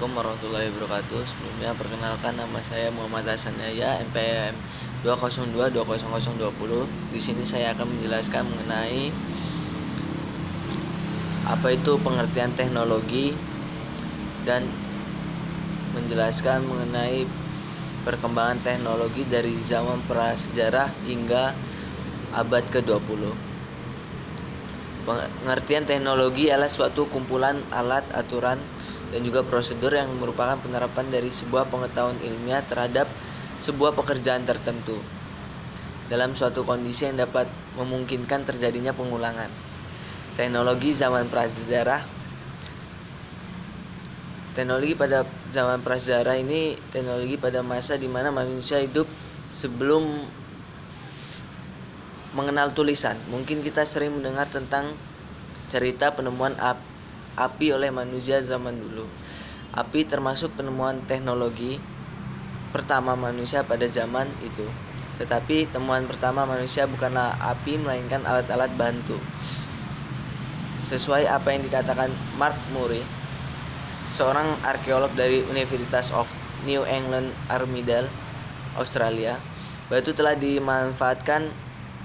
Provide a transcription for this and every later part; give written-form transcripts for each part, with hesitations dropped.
Assalamualaikum warahmatullahi wabarakatuh. Sebelumnya perkenalkan, nama saya Muhammad Hasan Yahya, NPM 202200020. Di sini saya akan menjelaskan mengenai apa itu pengertian teknologi dan menjelaskan mengenai perkembangan teknologi dari zaman prasejarah hingga abad ke-20. Pengertian teknologi adalah suatu kumpulan alat, aturan, dan juga prosedur yang merupakan penerapan dari sebuah pengetahuan ilmiah terhadap sebuah pekerjaan tertentu dalam suatu kondisi yang dapat memungkinkan terjadinya pengulangan. Teknologi zaman prasejarah. Teknologi pada zaman prasejarah ini teknologi pada masa di mana manusia hidup sebelum mengenal tulisan. Mungkin kita sering mendengar tentang cerita penemuan api oleh manusia zaman dulu. Api termasuk penemuan teknologi pertama manusia pada zaman itu. Tetapi temuan pertama manusia bukanlah api, melainkan alat-alat bantu. Sesuai apa yang dikatakan Mark Murray, seorang arkeolog dari University of New England Armidale, Australia, batu telah dimanfaatkan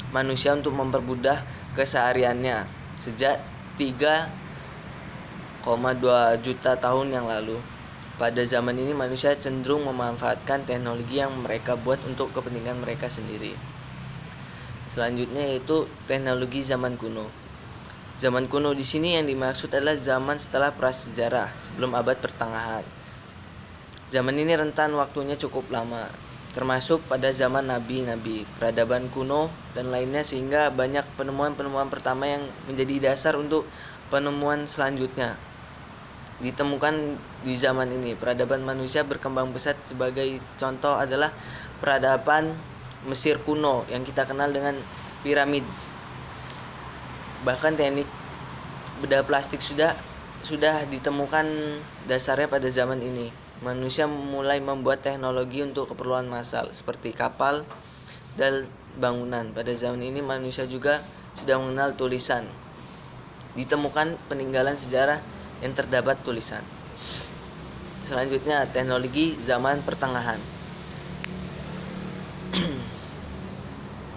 manusia untuk mempermudah kesehariannya sejak 3,2 juta tahun yang lalu. Pada zaman ini manusia cenderung memanfaatkan teknologi yang mereka buat untuk kepentingan mereka sendiri. Selanjutnya yaitu teknologi zaman kuno. Zaman kuno di sini yang dimaksud adalah zaman setelah prasejarah, sebelum abad pertengahan. Zaman ini rentan waktunya cukup lama, termasuk pada zaman nabi-nabi, peradaban kuno, dan lainnya, sehingga banyak penemuan-penemuan pertama yang menjadi dasar untuk penemuan selanjutnya ditemukan di zaman ini. Peradaban manusia berkembang pesat. Sebagai contoh adalah peradaban Mesir kuno yang kita kenal dengan piramid. Bahkan teknik bedah plastik sudah ditemukan dasarnya pada zaman ini. Manusia mulai membuat teknologi untuk keperluan massal seperti kapal dan bangunan. Pada zaman ini manusia juga sudah mengenal tulisan. Ditemukan peninggalan sejarah yang terdapat tulisan. Selanjutnya teknologi zaman pertengahan.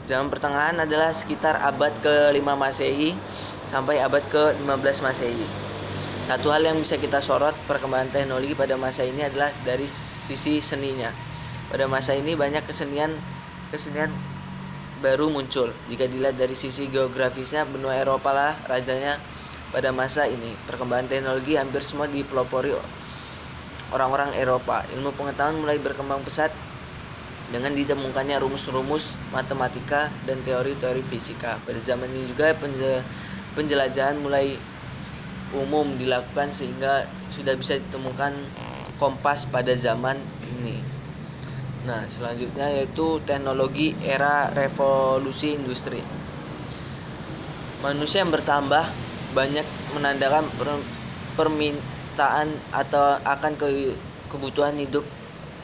Zaman pertengahan adalah sekitar abad ke-5 Masehi sampai abad ke-15 Masehi. Satu hal yang bisa kita sorot perkembangan teknologi pada masa ini adalah dari sisi seninya. Pada masa ini banyak kesenian baru muncul. Jika dilihat dari sisi geografisnya, benua Eropa lah rajanya pada masa ini. Perkembangan teknologi hampir semua dipelopori orang-orang Eropa. Ilmu pengetahuan mulai berkembang pesat dengan ditemukannya rumus-rumus matematika dan teori-teori fisika. Pada zaman ini juga penjelajahan mulai umum dilakukan sehingga sudah bisa ditemukan kompas pada zaman ini. Nah, selanjutnya yaitu teknologi era revolusi industri. Manusia yang bertambah banyak menandakan permintaan atau akan kebutuhan hidup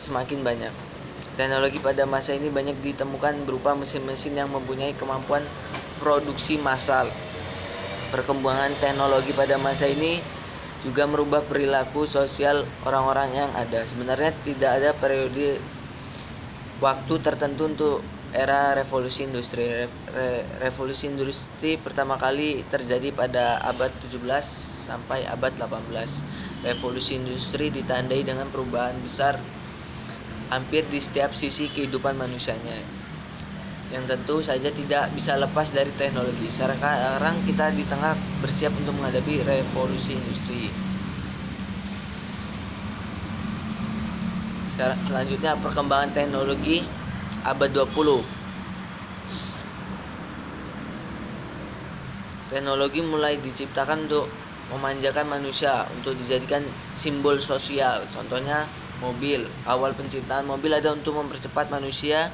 semakin banyak. Teknologi pada masa ini banyak ditemukan berupa mesin-mesin yang mempunyai kemampuan produksi massal. Perkembangan teknologi pada masa ini juga merubah perilaku sosial orang-orang yang ada. Sebenarnya tidak ada periode waktu tertentu untuk era revolusi industri. Revolusi industri pertama kali terjadi pada abad 17 sampai abad 18. Revolusi industri ditandai dengan perubahan besar hampir di setiap sisi kehidupan manusianya, yang tentu saja tidak bisa lepas dari teknologi. Sekarang kita di tengah bersiap untuk menghadapi revolusi industri. Selanjutnya perkembangan teknologi abad 20. Teknologi mulai diciptakan untuk memanjakan manusia, untuk dijadikan simbol sosial. Contohnya mobil. Awal penciptaan mobil ada untuk mempercepat manusia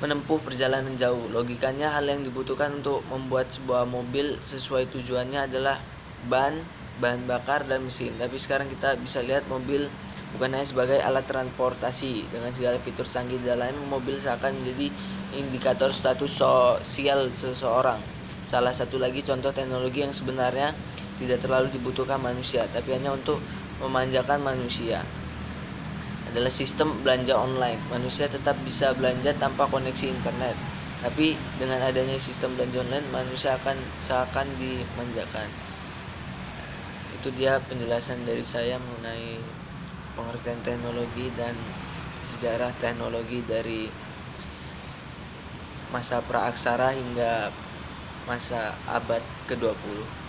menempuh perjalanan jauh. Logikanya hal yang dibutuhkan untuk membuat sebuah mobil sesuai tujuannya adalah bahan bakar dan mesin. Tapi sekarang kita bisa lihat mobil bukan hanya sebagai alat transportasi dengan segala fitur canggih dalam mobil, seakan menjadi indikator status sosial seseorang. Salah satu lagi contoh teknologi yang sebenarnya tidak terlalu dibutuhkan manusia, tapi hanya untuk memanjakan manusia adalah sistem belanja online. Manusia tetap bisa belanja tanpa koneksi internet, tapi dengan adanya sistem belanja online, manusia akan seakan dimanjakan. Itu dia penjelasan dari saya mengenai pengertian teknologi dan sejarah teknologi dari masa praaksara hingga masa abad ke-20.